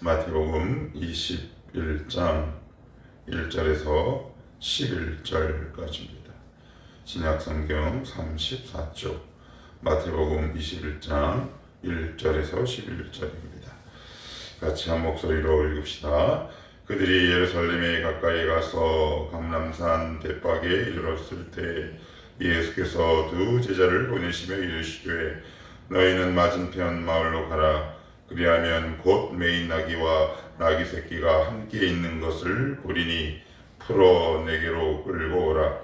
마태복음 21장 1절에서 11절까지입니다. 신약성경 34쪽 마태복음 21장 1절에서 11절입니다. 같이 한 목소리로 읽읍시다. 그들이 예루살렘에 가까이 가서 감람산 벳박에 이르렀을 때 예수께서 두 제자를 보내시며 이르시되 너희는 맞은편 마을로 가라. 그리하면 곧 매인 나귀와 나귀 새끼가 함께 있는 것을 보리니 풀어 내게로 끌고 오라.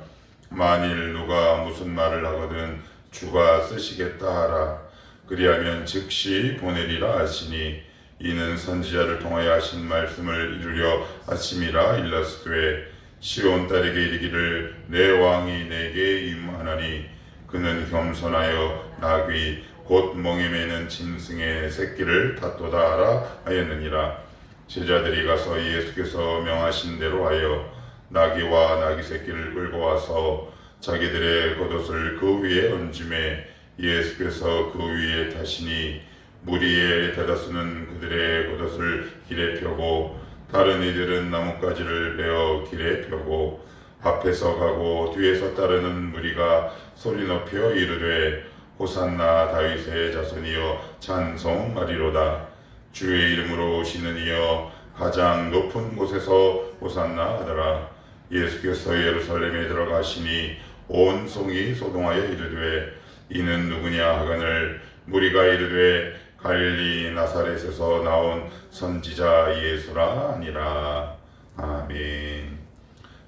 만일 누가 무슨 말을 하거든 주가 쓰시겠다 하라. 그리하면 즉시 보내리라 하시니 이는 선지자를 통하여 하신 말씀을 이루려 하심이라. 일러스되 시온 딸에게 이르기를 내 왕이 내게 임하나니 그는 겸손하여 나귀 곧 멍에 매는 짐승의 새끼를 닫도다 하라 하였느니라. 제자들이 가서 예수께서 명하신 대로 하여 나귀와 나귀 새끼를 끌고 와서 자기들의 겉옷을 그 위에 얹음에 예수께서 그 위에 타시니 무리에 대다수는 그들의 겉옷을 길에 펴고 다른 이들은 나뭇가지를 베어 길에 펴고 앞에서 가고 뒤에서 따르는 무리가 소리 높여 이르되 호산나 다윗의 자손이여 찬송하리로다. 주의 이름으로 오시는 이여 가장 높은 곳에서 호산나 하더라. 예수께서 예루살렘에 들어가시니 온 성이 소동하여 이르되 이는 누구냐 하거늘 무리가 이르되 갈릴리 나사렛에서 나온 선지자 예수라 하니라. 아멘.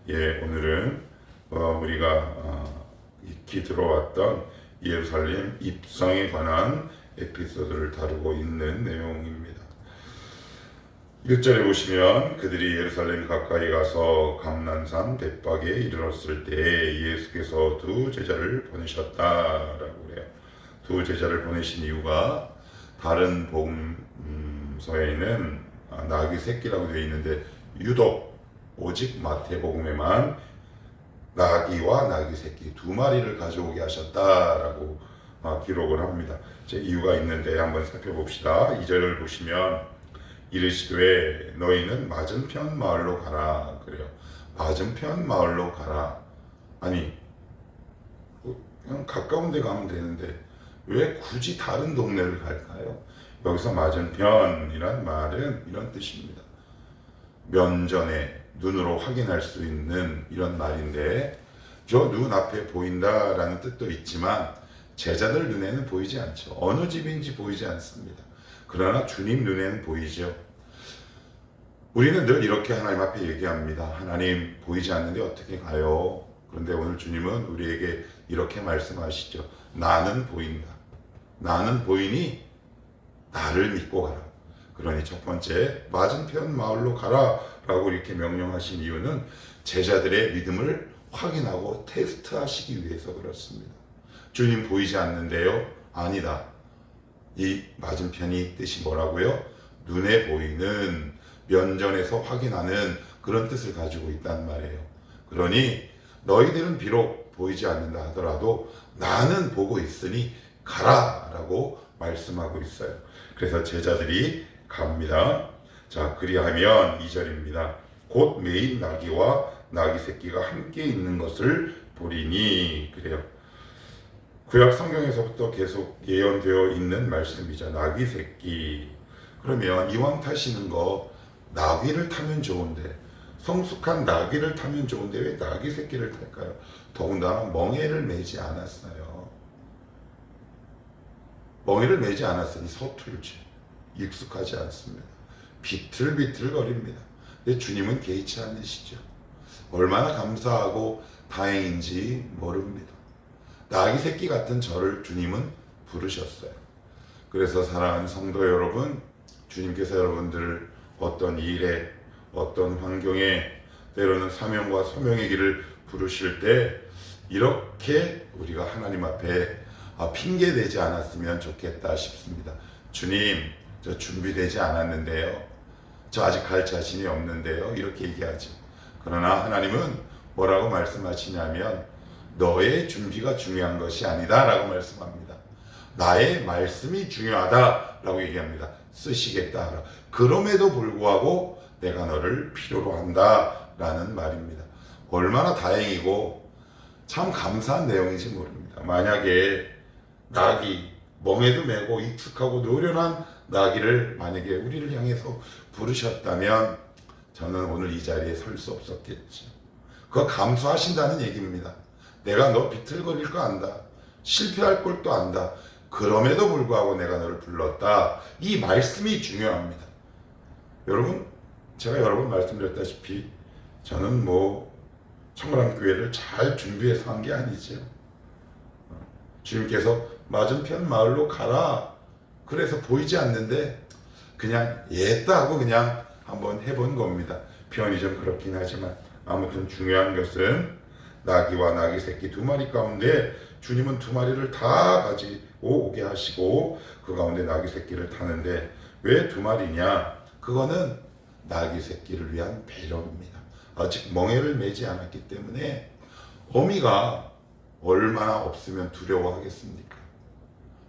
오늘은 우리가 익히 들어왔던 예루살렘 입성에 관한 에피소드를 다루고 있는 내용입니다. 1절에 보시면 그들이 예루살렘 가까이 가서 감람산 벳박에 이르렀을 때 예수께서 두 제자를 보내셨다라고 그래요. 두 제자를 보내신 이유가 다른 복음서에는 나귀 새끼라고 되어 있는데 유독 오직 마태복음에만 나귀와 나귀 새끼 두 마리를 가져오게 하셨다라고 기록을 합니다. 제 이유가 있는데 한번 살펴봅시다. 2절을 보시면 이르시되 너희는 맞은편 마을로 가라 그래요. 맞은편 마을로 가라. 아니 그냥 가까운 데 가면 되는데 왜 굳이 다른 동네를 갈까요? 여기서 맞은편이란 말은 이런 뜻입니다. 면전에 눈으로 확인할 수 있는 이런 말인데 저 눈앞에 보인다라는 뜻도 있지만 제자들 눈에는 보이지 않죠. 어느 집인지 보이지 않습니다. 그러나 주님 눈에는 보이죠. 우리는 늘 이렇게 하나님 앞에 얘기합니다. 하나님 보이지 않는데 어떻게 가요? 그런데 오늘 주님은 우리에게 이렇게 말씀하시죠. 나는 보인다. 나는 보이니 나를 믿고 가라. 그러니 첫 번째 맞은편 마을로 가라 라고 이렇게 명령하신 이유는 제자들의 믿음을 확인하고 테스트하시기 위해서 그렇습니다. 주님 보이지 않는데요? 아니다. 이 맞은편이 뜻이 뭐라고요? 눈에 보이는 면전에서 확인하는 그런 뜻을 가지고 있단 말이에요. 그러니 너희들은 비록 보이지 않는다 하더라도 나는 보고 있으니 가라 라고 말씀하고 있어요. 그래서 제자들이 갑니다. 자, 그리하면 2절입니다. 곧 매인 나귀와 나귀 새끼가 함께 있는 것을 보리니 그래요. 구약 성경에서부터 계속 예언되어 있는 말씀이죠. 나귀 새끼. 그러면 이왕 타시는 거 나귀를 타면 좋은데 성숙한 나귀를 타면 좋은데 왜 나귀 새끼를 탈까요? 더군다나 멍에를 매지 않았어요. 멍에를 매지 않았으니 서툴지 익숙하지 않습니다. 비틀비틀거립니다. 근데 주님은 개의치 않으시죠. 얼마나 감사하고 다행인지 모릅니다. 나귀 새끼 같은 저를 주님은 부르셨어요. 그래서 사랑하는 성도 여러분, 주님께서 여러분들을 어떤 일에 어떤 환경에 때로는 사명과 소명의 길을 부르실 때 이렇게 우리가 하나님 앞에 핑계대지 않았으면 좋겠다 싶습니다. 주님, 저 준비되지 않았는데요. 저 아직 갈 자신이 없는데요. 이렇게 얘기하죠. 그러나 하나님은 뭐라고 말씀하시냐면 너의 준비가 중요한 것이 아니다 라고 말씀합니다. 나의 말씀이 중요하다 라고 얘기합니다. 쓰시겠다 하라. 그럼에도 불구하고 내가 너를 필요로 한다 라는 말입니다. 얼마나 다행이고 참 감사한 내용인지 모릅니다. 만약에 낙이 멍에도 메고 익숙하고 노련한 나귀를 만약에 우리를 향해서 부르셨다면 저는 오늘 이 자리에 설 수 없었겠죠. 그거 감수하신다는 얘기입니다. 내가 너 비틀거릴 거 안다. 실패할 걸 또 안다. 그럼에도 불구하고 내가 너를 불렀다. 이 말씀이 중요합니다. 여러분, 제가 여러 번 말씀드렸다시피 저는 청ram교회를 잘 준비해서 한 게 아니죠. 주님께서 맞은편 마을로 가라. 그래서 보이지 않는데 그냥 예따 하고 그냥 한번 해본 겁니다. 표현이 좀 그렇긴 하지만 아무튼 중요한 것은 나귀와 나귀 새끼 두 마리 가운데 주님은 두 마리를 다 가지고 오게 하시고 그 가운데 나귀 새끼를 타는데 왜 두 마리냐? 그거는 나귀 새끼를 위한 배려입니다. 아직 멍에를 매지 않았기 때문에 어미가 얼마나 없으면 두려워하겠습니까?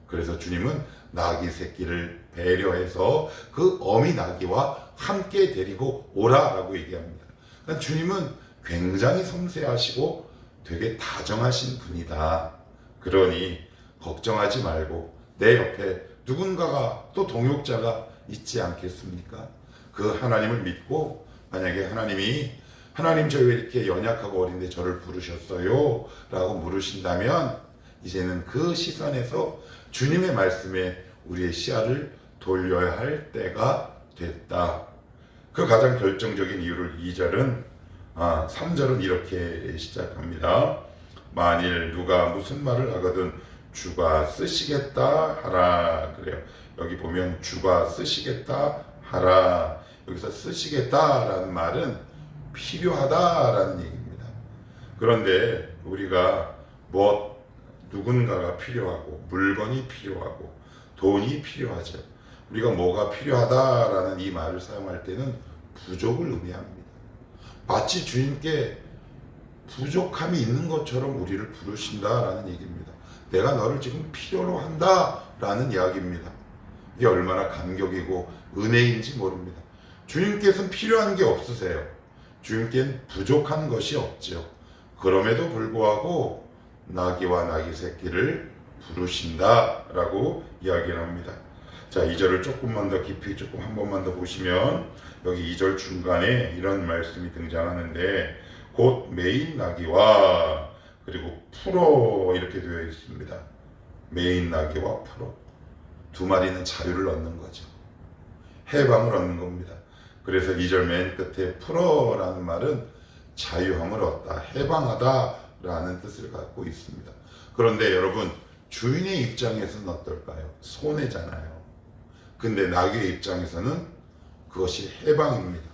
그래서 주님은 나귀 새끼를 배려해서 그 어미 나귀와 함께 데리고 오라라고 얘기합니다. 그러니까 주님은 굉장히 섬세하시고 되게 다정하신 분이다. 그러니 걱정하지 말고 내 옆에 누군가가 또 동역자가 있지 않겠습니까? 그 하나님을 믿고 만약에 하나님 저 왜 이렇게 연약하고 어린데 저를 부르셨어요? 라고 물으신다면 이제는 그 시선에서 주님의 말씀에 우리의 시야를 돌려야 할 때가 됐다. 그 가장 결정적인 이유를 3절은 이렇게 시작합니다. 만일 누가 무슨 말을 하거든 주가 쓰시겠다 하라. 그래요. 여기 보면 주가 쓰시겠다 하라. 여기서 쓰시겠다라는 말은 필요하다라는 얘기입니다. 그런데 우리가 누군가가 필요하고 물건이 필요하고 돈이 필요하죠. 우리가 뭐가 필요하다라는 이 말을 사용할 때는 부족을 의미합니다. 마치 주님께 부족함이 있는 것처럼 우리를 부르신다라는 얘기입니다. 내가 너를 지금 필요로 한다라는 이야기입니다. 이게 얼마나 감격이고 은혜인지 모릅니다. 주님께서는 필요한 게 없으세요. 주님께는 부족한 것이 없죠. 그럼에도 불구하고 나귀와 나귀 새끼를 부르신다라고 이야기를 합니다. 자, 2절을 조금만 더 깊이 한 번만 더 보시면 여기 2절 중간에 이런 말씀이 등장하는데 곧 메인 나귀와 그리고 풀어 이렇게 되어 있습니다. 메인 나귀와 풀어 두 마리는 자유를 얻는 거죠. 해방을 얻는 겁니다. 그래서 2절 맨 끝에 풀어라는 말은 자유함을 얻다, 해방하다라는 뜻을 갖고 있습니다. 그런데 여러분 주인의 입장에서는 어떨까요? 손해잖아요. 근데 나귀의 입장에서는 그것이 해방입니다.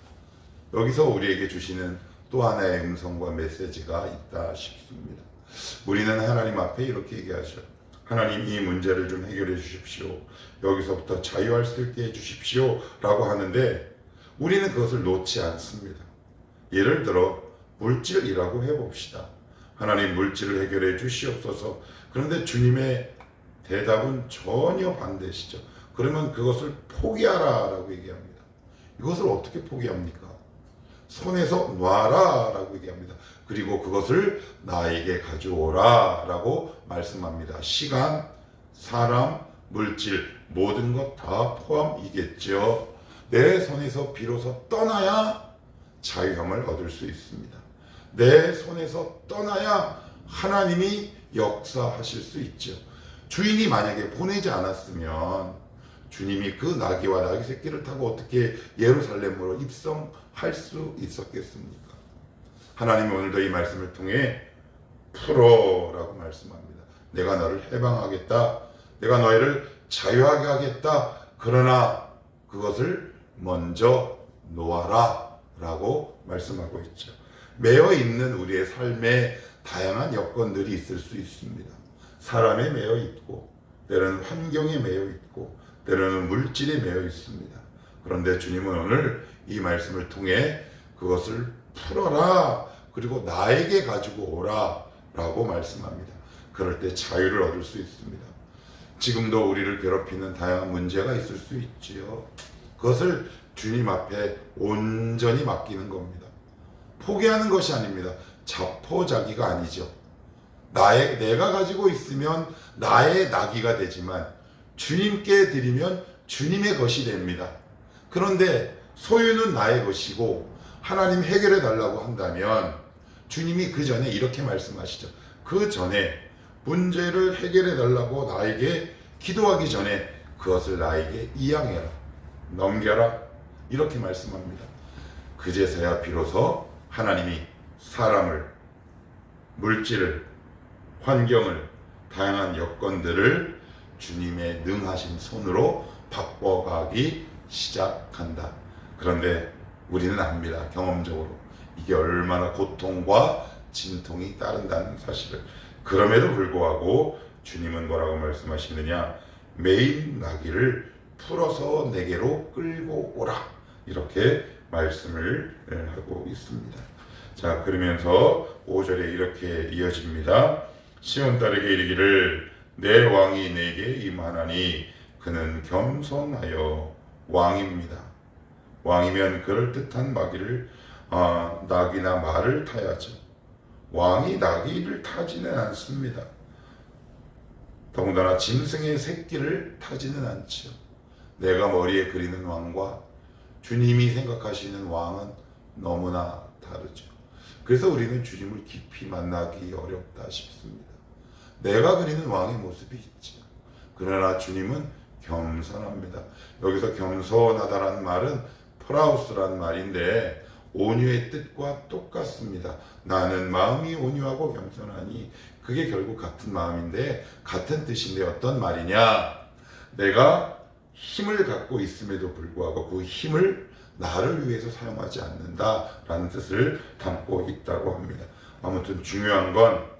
여기서 우리에게 주시는 또 하나의 음성과 메시지가 있다 싶습니다. 우리는 하나님 앞에 이렇게 얘기하죠. 하나님 이 문제를 좀 해결해 주십시오. 여기서부터 자유할 수 있게 해 주십시오 라고 하는데 우리는 그것을 놓지 않습니다. 예를 들어 물질이라고 해봅시다. 하나님 물질을 해결해 주시옵소서. 그런데 주님의 대답은 전혀 반대시죠. 그러면 그것을 포기하라 라고 얘기합니다. 이것을 어떻게 포기합니까? 손에서 놔라 라고 얘기합니다. 그리고 그것을 나에게 가져오라 라고 말씀합니다. 시간, 사람, 물질 모든 것 다 포함이겠죠. 내 손에서 비로소 떠나야 자유함을 얻을 수 있습니다. 내 손에서 떠나야 하나님이 역사하실 수 있죠. 주인이 만약에 보내지 않았으면 주님이 그 나귀와 나귀 새끼를 타고 어떻게 예루살렘으로 입성할 수 있었겠습니까? 하나님은 오늘도 이 말씀을 통해 풀어라고 말씀합니다. 내가 너를 해방하겠다. 내가 너희를 자유하게 하겠다. 그러나 그것을 먼저 놓아라 라고 말씀하고 있죠. 매여 있는 우리의 삶에 다양한 여건들이 있을 수 있습니다. 사람에 매여 있고 때로는 환경에 매여 있고 때로는 물질에 매여 있습니다. 그런데 주님은 오늘 이 말씀을 통해 그것을 풀어라 그리고 나에게 가지고 오라 라고 말씀합니다. 그럴 때 자유를 얻을 수 있습니다. 지금도 우리를 괴롭히는 다양한 문제가 있을 수 있지요. 그것을 주님 앞에 온전히 맡기는 겁니다. 포기하는 것이 아닙니다. 자포자기가 아니죠. 내가 가지고 있으면 나의 낙이가 되지만 주님께 드리면 주님의 것이 됩니다. 그런데 소유는 나의 것이고 하나님 해결해 달라고 한다면 주님이 그 전에 이렇게 말씀하시죠. 그 전에 문제를 해결해 달라고 나에게 기도하기 전에 그것을 나에게 이양해라, 넘겨라, 이렇게 말씀합니다. 그제서야 비로소 하나님이 사람을, 물질을, 환경을, 다양한 여건들을 주님의 능하신 손으로 바꿔가기 시작한다. 그런데 우리는 압니다. 경험적으로 이게 얼마나 고통과 진통이 따른다는 사실을. 그럼에도 불구하고 주님은 뭐라고 말씀하시느냐, 메인 나귀를 풀어서 내게로 끌고 오라, 이렇게 말씀을 하고 있습니다. 자, 그러면서 5절에 이렇게 이어집니다. 시온 딸에게 이르기를 내 왕이 내게 임하나니 그는 겸손하여 왕입니다. 왕이면 그럴듯한 나귀나 말을 타야죠. 왕이 나귀를 타지는 않습니다. 더군다나 짐승의 새끼를 타지는 않죠. 내가 머리에 그리는 왕과 주님이 생각하시는 왕은 너무나 다르죠. 그래서 우리는 주님을 깊이 만나기 어렵다 싶습니다. 내가 그리는 왕의 모습이 있죠. 그러나 주님은 겸손합니다. 여기서 겸손하다라는 말은 프라우스라는 말인데 온유의 뜻과 똑같습니다. 나는 마음이 온유하고 겸손하니, 그게 결국 같은 마음인데 같은 뜻인데 어떤 말이냐, 내가 힘을 갖고 있음에도 불구하고 그 힘을 나를 위해서 사용하지 않는다라는 뜻을 담고 있다고 합니다. 아무튼 중요한 건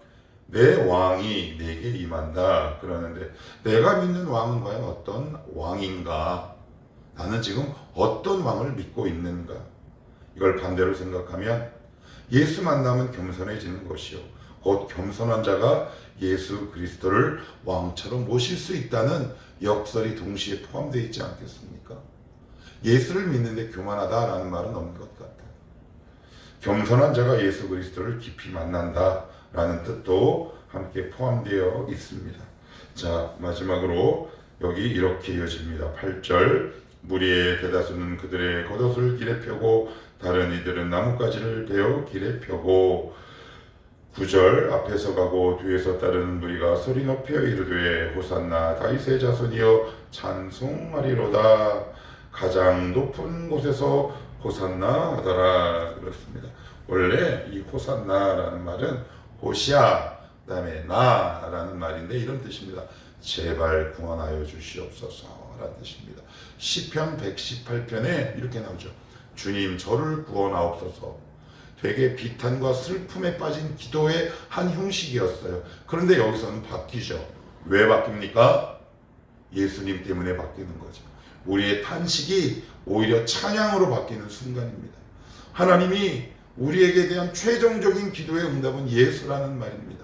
내 왕이 내게 임한다 그러는데, 내가 믿는 왕은 과연 어떤 왕인가? 나는 지금 어떤 왕을 믿고 있는가? 이걸 반대로 생각하면 예수 만나면 겸손해지는 것이요, 곧 겸손한 자가 예수 그리스도를 왕처럼 모실 수 있다는 역설이 동시에 포함되어 있지 않겠습니까? 예수를 믿는데 교만하다라는 말은 없는 것 같아요. 겸손한 자가 예수 그리스도를 깊이 만난다라는 뜻도 함께 포함되어 있습니다. 자, 마지막으로 여기 이렇게 이어집니다. 8절, 무리의 대다수는 그들의 겉옷을 길에 펴고 다른 이들은 나뭇가지를 베어 길에 펴고, 9절, 앞에서 가고 뒤에서 따르는 무리가 소리 높여 이르되 호산나 다윗의 자손이여 찬송하리로다. 가장 높은 곳에서 호산나 하더라. 그렇습니다. 원래 이 호산나라는 말은 호시아 그다음에 나라는 말인데 이런 뜻입니다. 제발 구원하여 주시옵소서 라는 뜻입니다. 시편 118편에 이렇게 나오죠. 주님 저를 구원하옵소서. 되게 비탄과 슬픔에 빠진 기도의 한 형식이었어요. 그런데 여기서는 바뀌죠. 왜 바뀝니까? 예수님 때문에 바뀌는 거죠. 우리의 탄식이 오히려 찬양으로 바뀌는 순간입니다. 하나님이 우리에게 대한 최종적인 기도의 응답은 예수라는 말입니다.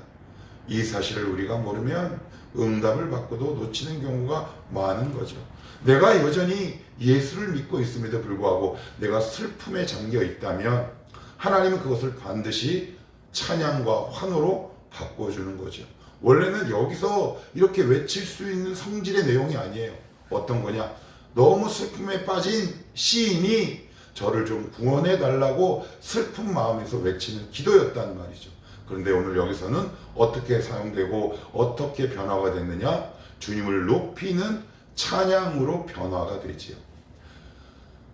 이 사실을 우리가 모르면 응답을 받고도 놓치는 경우가 많은 거죠. 내가 여전히 예수를 믿고 있음에도 불구하고 내가 슬픔에 잠겨 있다면 하나님은 그것을 반드시 찬양과 환호로 바꿔주는 거죠. 원래는 여기서 이렇게 외칠 수 있는 성질의 내용이 아니에요. 어떤 거냐? 너무 슬픔에 빠진 시인이 저를 좀 구원해 달라고 슬픈 마음에서 외치는 기도였단 말이죠. 그런데 오늘 여기서는 어떻게 사용되고 어떻게 변화가 됐느냐? 주님을 높이는 찬양으로 변화가 되지요.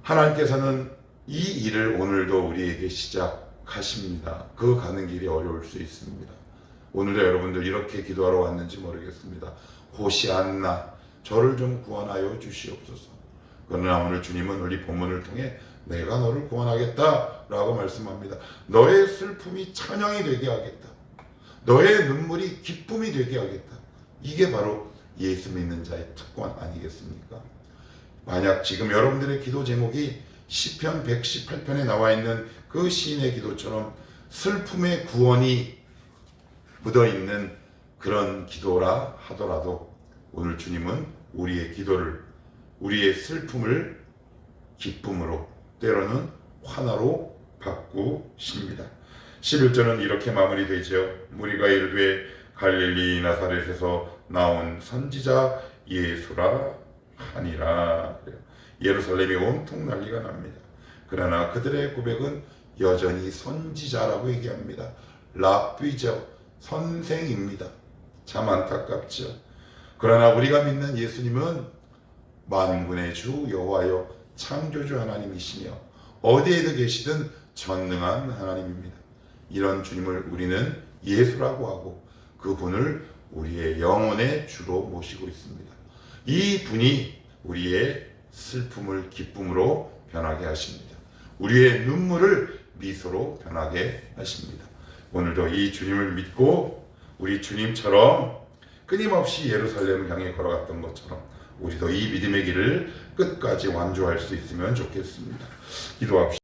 하나님께서는 이 일을 오늘도 우리에게 시작하십니다. 그 가는 길이 어려울 수 있습니다. 오늘도 여러분들 이렇게 기도하러 왔는지 모르겠습니다. 호시안나, 저를 좀 구원하여 주시옵소서. 그러나 오늘 주님은 우리 본문을 통해 내가 너를 구원하겠다 라고 말씀합니다. 너의 슬픔이 찬양이 되게 하겠다. 너의 눈물이 기쁨이 되게 하겠다. 이게 바로 예수 믿는 자의 특권 아니겠습니까? 만약 지금 여러분들의 기도 제목이 시편 118편에 나와 있는 그 시인의 기도처럼 슬픔의 구원이 묻어있는 그런 기도라 하더라도 오늘 주님은 우리의 기도를, 우리의 슬픔을 기쁨으로, 때로는 화나로 바꾸십니다. 11절은 이렇게 마무리되죠. 무리가 이르되 갈릴리 나사렛에서 나온 선지자 예수라 하니라. 예루살렘이 온통 난리가 납니다. 그러나 그들의 고백은 여전히 선지자라고 얘기합니다. 랍비죠. 선생입니다. 참 안타깝죠. 그러나 우리가 믿는 예수님은 만군의 주 여호와여 창조주 하나님이시며 어디에도 계시든 전능한 하나님입니다. 이런 주님을 우리는 예수라고 하고 그분을 우리의 영혼의 주로 모시고 있습니다. 이 분이 우리의 슬픔을 기쁨으로 변하게 하십니다. 우리의 눈물을 미소로 변하게 하십니다. 오늘도 이 주님을 믿고 우리 주님처럼 끊임없이 예루살렘을 향해 걸어갔던 것처럼 우리도 이 믿음의 길을 끝까지 완주할 수 있으면 좋겠습니다. 기도합시다.